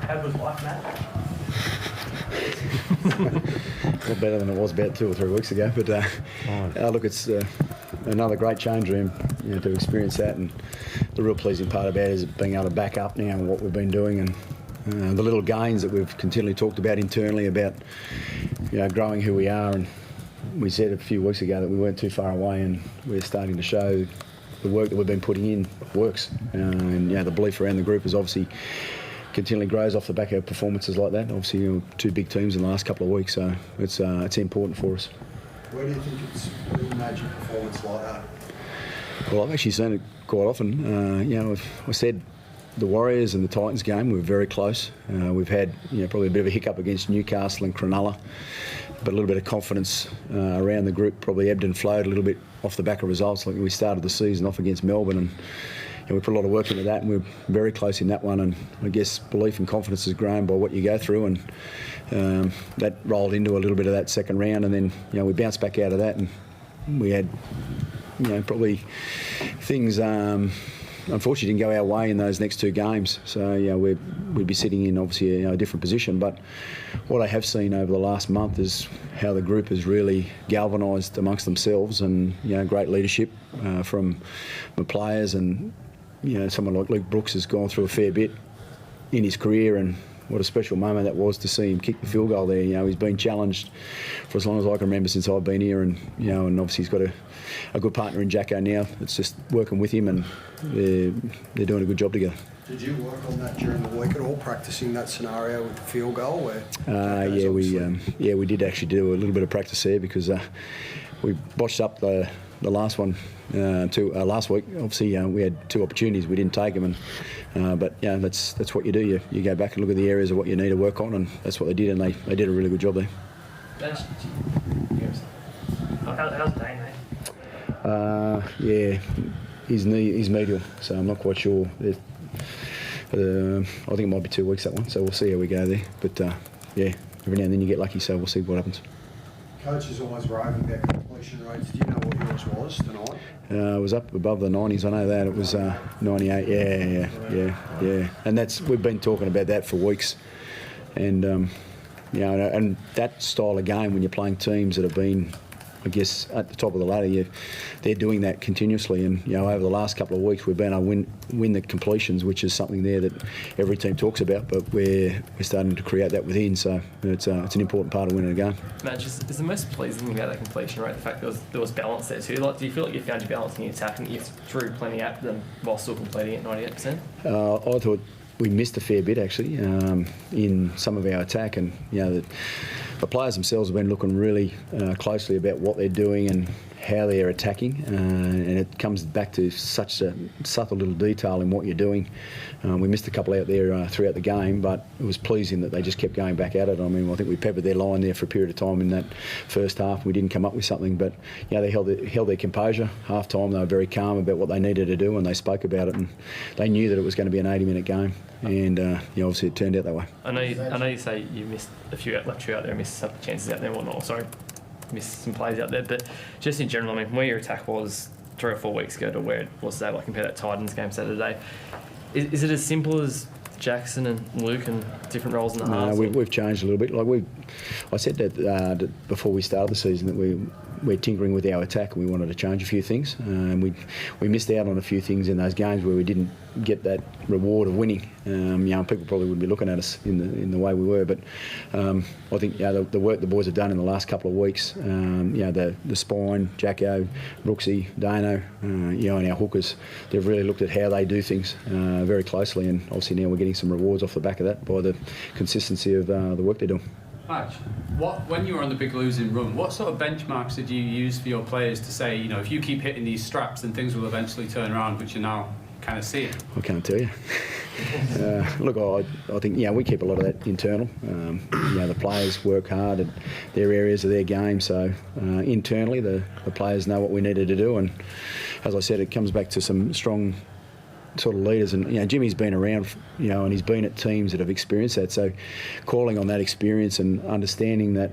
How was life, Matt? A lot better than it was about 2 or 3 weeks ago. But look, it's another great change room, to experience that. And the real pleasing part about it is being able to back up now what we've been doing, and the little gains that we've continually talked about internally about growing who we are. And we said a few weeks ago that we weren't too far away, and we're starting to show the work that we've been putting in works. And the belief around the group is obviously continually grows off the back of performances like that. Obviously, 2 big teams in the last couple of weeks, so it's important for us. Where do you think it's been a major performance like that? Well, I've actually seen it quite often. I said the Warriors and the Titans game were very close. We've had probably a bit of a hiccup against Newcastle and Cronulla, but a little bit of confidence around the group probably ebbed and flowed a little bit off the back of results. Like we started the season off against Melbourne, and we put a lot of work into that, and we're very close in that one. And I guess belief and confidence has grown by what you go through, and that rolled into a little bit of that second round, and then we bounced back out of that, and we had probably things unfortunately didn't go our way in those next 2 games. So we'd be sitting in obviously a different position. But what I have seen over the last month is how the group has really galvanised amongst themselves, and great leadership from the players, and someone like Luke Brooks has gone through a fair bit in his career, and what a special moment that was to see him kick the field goal there. He's been challenged for as long as I can remember since I've been here, and and obviously he's got a good partner in Jacko now. It's just working with him, and they're doing a good job together. Did you work on that during the week at all, practicing that scenario with the field goal? Where we did actually do a little bit of practice there, because we botched up the last one last week. Obviously, we had 2 opportunities, we didn't take them, but that's what you do. You go back and look at the areas of what you need to work on, and that's what they did, and they did a really good job there. How's Dane, mate? He's medial, so I'm not quite sure. I think it might be 2 weeks, that one, so we'll see how we go there. But every now and then you get lucky, so we'll see what happens. Coach is always raving about completion rates. Do you know what yours was tonight? It was up above the 90s. I know that. It was 98. Yeah. And we've been talking about that for weeks. And and that style of game, when you're playing teams that have been, I guess, at the top of the ladder, they're doing that continuously. And over the last couple of weeks, we've been able to win the completions, which is something there that every team talks about. But we're starting to create that within. So it's an important part of winning a game. Matt, is the most pleasing thing about that completion rate the fact there was balance there too? Like, do you feel like you found your balance in your attack, and you threw plenty at them while still completing at 98%? I thought we missed a fair bit actually in some of our attack, and the players themselves have been looking really closely about what they're doing and how they're attacking, and it comes back to such a subtle little detail in what you're doing. We missed a couple out there throughout the game, but it was pleasing that they just kept going back at it. I mean, I think we peppered their line there for a period of time in that first half. We didn't come up with something, but they held their composure. Half time they were very calm about what they needed to do, and they spoke about it, and they knew that it was going to be an 80-minute game, and obviously it turned out that way. I know you say you missed a few left you out there, missed some chances out there and whatnot. Sorry, missed some plays out there, but just in general, I mean, where your attack was 3 or 4 weeks ago to where it was today, like compare that Titans game Saturday, is it as simple as Jackson and Luke and different roles in the halves? We've changed a little bit. Like I said that before we started the season, that we're tinkering with our attack, and we wanted to change a few things. And we missed out on a few things in those games where we didn't get that reward of winning. People probably wouldn't be looking at us in the way we were, but I think the work the boys have done in the last couple of weeks, the spine, Jacko, Brooksy, Dano, and our hookers, they've really looked at how they do things very closely, and obviously now we're getting some rewards off the back of that by the consistency of the work they're doing. Madge, when you were on the big losing run, what sort of benchmarks did you use for your players to say, if you keep hitting these straps, then things will eventually turn around, which you're now kind of seeing? I can't tell you. Look, I think we keep a lot of that internal. The players work hard at their areas of their game, so internally the players know what we needed to do, and as I said, it comes back to some strong sort of leaders, and Jimmy's been around, and he's been at teams that have experienced that, so calling on that experience and understanding that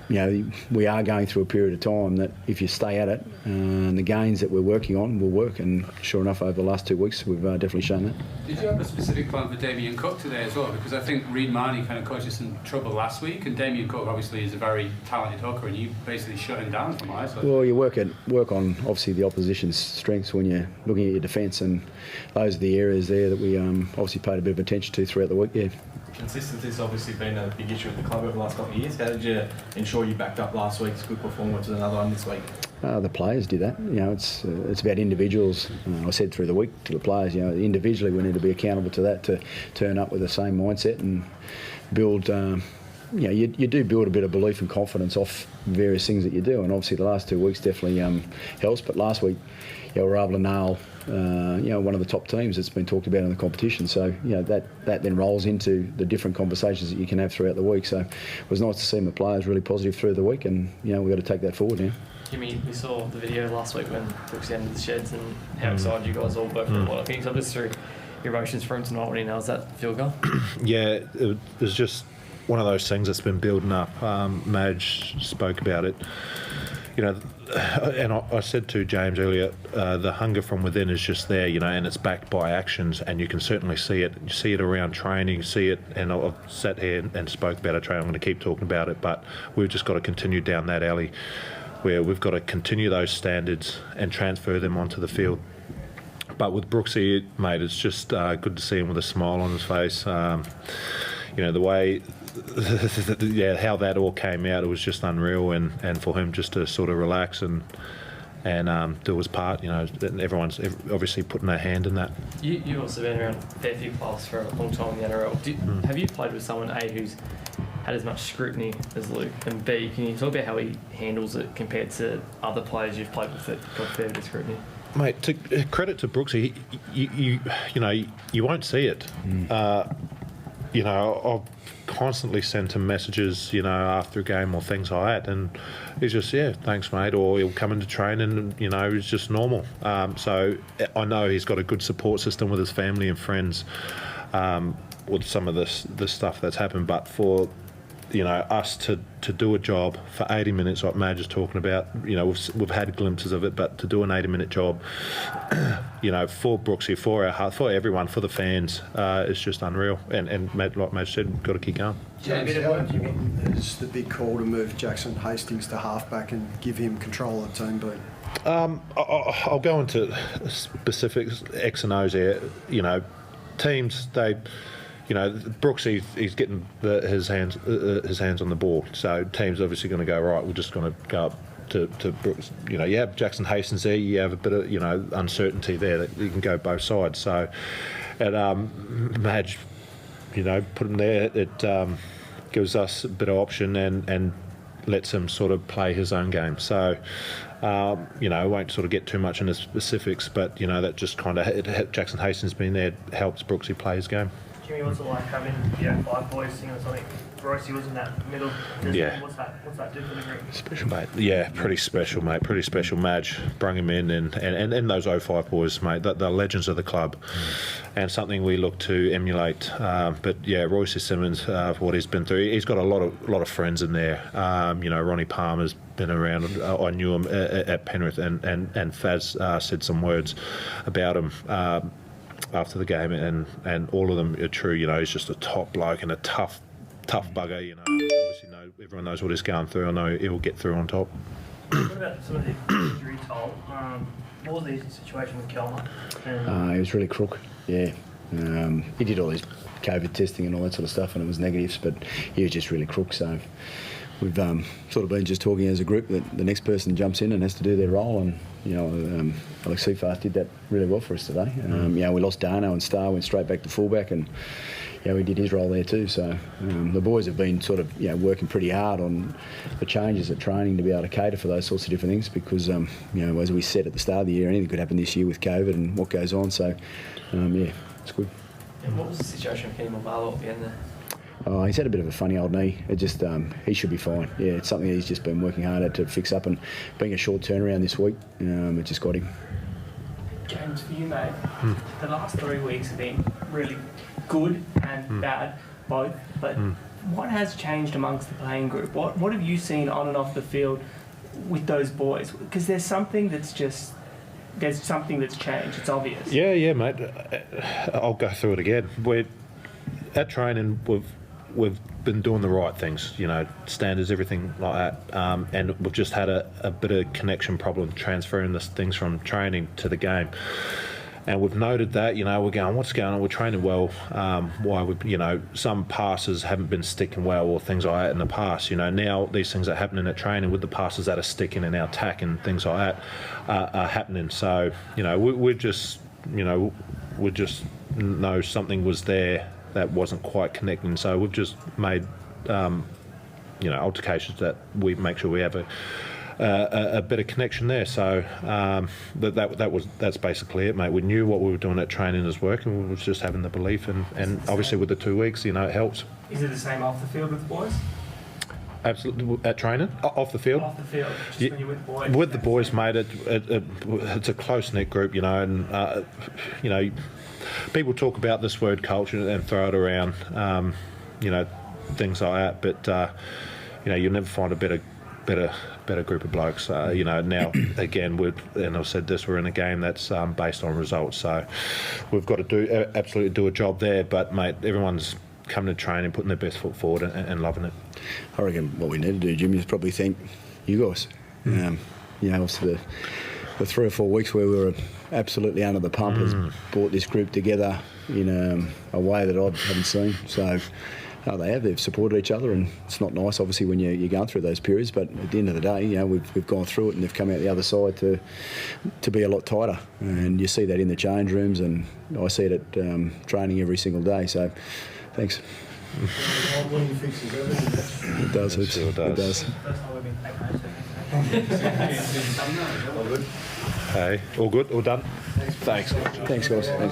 we are going through a period of time that if you stay at it, the gains that we're working on will work. And sure enough, over the last 2 weeks, we've definitely shown that. Did you have a specific plan for Damien Cook today as well? Because I think Reid Marnie kind of caused you some trouble last week, and Damien Cook obviously is a very talented hooker, and you basically shut him down from my side. Well, you work on obviously the opposition's strengths when you're looking at your defence, and those are the areas there that we obviously paid a bit of attention to throughout the week. Yeah. Consistency's obviously been a big issue at the club over the last couple of years. How did you ensure you backed up last week's good performance with another one this week? The players did that. It's about individuals. I said through the week to the players, individually we need to be accountable to that, to turn up with the same mindset and build. You do build a bit of belief and confidence off various things that you do, and obviously the last 2 weeks definitely helps. But last week, we were able to nail one of the top teams that's been talked about in the competition. So that then rolls into the different conversations that you can have throughout the week. So it was nice to see my players really positive through the week, and we've got to take that forward now. Jimmy, we saw the video last week when Brooks entered the sheds and how excited you guys all were for what I think. So just through your emotions for him tonight when he nails that field goal. Yeah, it was just one of those things that's been building up. Madge spoke about it. And I said to James earlier, the hunger from within is just there, and it's backed by actions, and you can certainly see it. You see it around training, you see it, and I've sat here and spoke about it. I'm going to keep talking about it, but we've just got to continue down that alley where we've got to continue those standards and transfer them onto the field. But with Brooksy, mate, it's just good to see him with a smile on his face. The way, how that all came out, it was just unreal, and for him just to sort of relax and do his part, everyone's obviously putting their hand in that. You've also been around a fair few clubs for a long time in the NRL. Have you played with someone, A, who's had as much scrutiny as Luke, and B, can you talk about how he handles it compared to other players you've played with that got a fair bit of scrutiny? Mate, credit to Brooksy, you won't see it. I'll constantly send him messages, after a game or things like that, and he's just, thanks, mate, or he'll come into training and, he's just normal. So I know he's got a good support system with his family and friends with some of this stuff that's happened, but for us to do a job for 80 minutes, like Madge is talking about, we've had glimpses of it, but to do an 80-minute job, for Brooksy, for our heart, for everyone, for the fans, it's just unreal. And like Madge said, got to keep going. James, how important is the big call to move Jackson Hastings to halfback and give him control of the team beat? I'll go into specifics, X and O's here. Teams, they... Brooks, he's getting his hands on the ball. So teams obviously going to go, right, we're just going to go up to Brooks. You have Jackson Hastings there, you have a bit of uncertainty there that you can go both sides. So at Madge, put him there. It gives us a bit of option and lets him sort of play his own game. So I won't sort of get too much into specifics, but that just kind of Jackson Hastings being there helps Brooksy play his game. Jimmy, what's it like having 5 boys singing or something? Royce was in that middle. Yeah. What's that do for the group? Special, mate. Yeah, pretty special, mate. Pretty special. Madge brought him in, and those 05 boys, mate. They're legends of the club, and something we look to emulate. But yeah, Royce Simmons, for what he's been through, he's got a lot of friends in there. Ronnie Palmer's been around. I knew him at Penrith, and Faz said some words about him. After the game, and all of them are true. He's just a top bloke and a tough bugger. Obviously, everyone knows what he's going through. I know he'll get through on top. What about some of the injury toll? What was the situation with Kelmer? He was really crook. Yeah, he did all his COVID testing and all that sort of stuff, and it was negatives, but he was just really crook. So we've sort of been just talking as a group that the next person jumps in and has to do their role, and Alex Seafath did that really well for us today. We lost Darno, and Star went straight back to fullback, and he did his role there too. So the boys have been sort of working pretty hard on the changes at training to be able to cater for those sorts of different things, because as we said at the start of the year, anything could happen this year with COVID and what goes on. So it's good. And what was the situation with Kenny Mamalo at the end there? He's had a bit of a funny old knee. It just he should be fine. Yeah, it's something he's just been working hard at to fix up, and being a short turnaround this week, it just got him. James, for you, mate, the last 3 weeks have been really good and bad both, but what has changed amongst the playing group? What have you seen on and off the field with those boys? Because there's something that's changed. It's obvious. Yeah, mate. I'll go through it again. We're at training. We've been doing the right things, standards, everything like that, and we've just had a bit of connection problem transferring the things from training to the game. And we've noted that, we're going, what's going on? We're training well. Why we, some passes haven't been sticking well or things like that in the past. Now these things are happening at training with the passes that are sticking and our attack and things like that are happening. So, we just know something was there that wasn't quite connecting. So we've just made, altercations that we make sure we have a better connection there. So that's basically it, mate. We knew what we were doing at training was working. We was just having the belief, and obviously with the 2 weeks, it helps. Is it the same off the field with the boys? Absolutely, at training, off the field. Off the field, just Yeah, when you're with the boys. with the boys, mate, it's a close knit group, and people talk about this word culture and throw it around, things like that. But you'll never find a better group of blokes. Now again, and I've said this, we're in a game that's based on results, so we've got to absolutely do a job there. But mate, everyone's coming to train and putting their best foot forward and loving it. I reckon what we need to do, Jimmy, is probably thank you guys. Obviously the 3 or 4 weeks where we were absolutely under the pump has brought this group together in a way that I haven't seen. So they've supported each other, and it's not nice, obviously, when you're going through those periods. But at the end of the day, we've gone through it, and they've come out the other side to be a lot tighter. And you see that in the change rooms, and I see it at training every single day. So, thanks. It does. It sure It does. First time we've been taking Hey, all good, all done. Thanks. Thanks, guys. Thanks.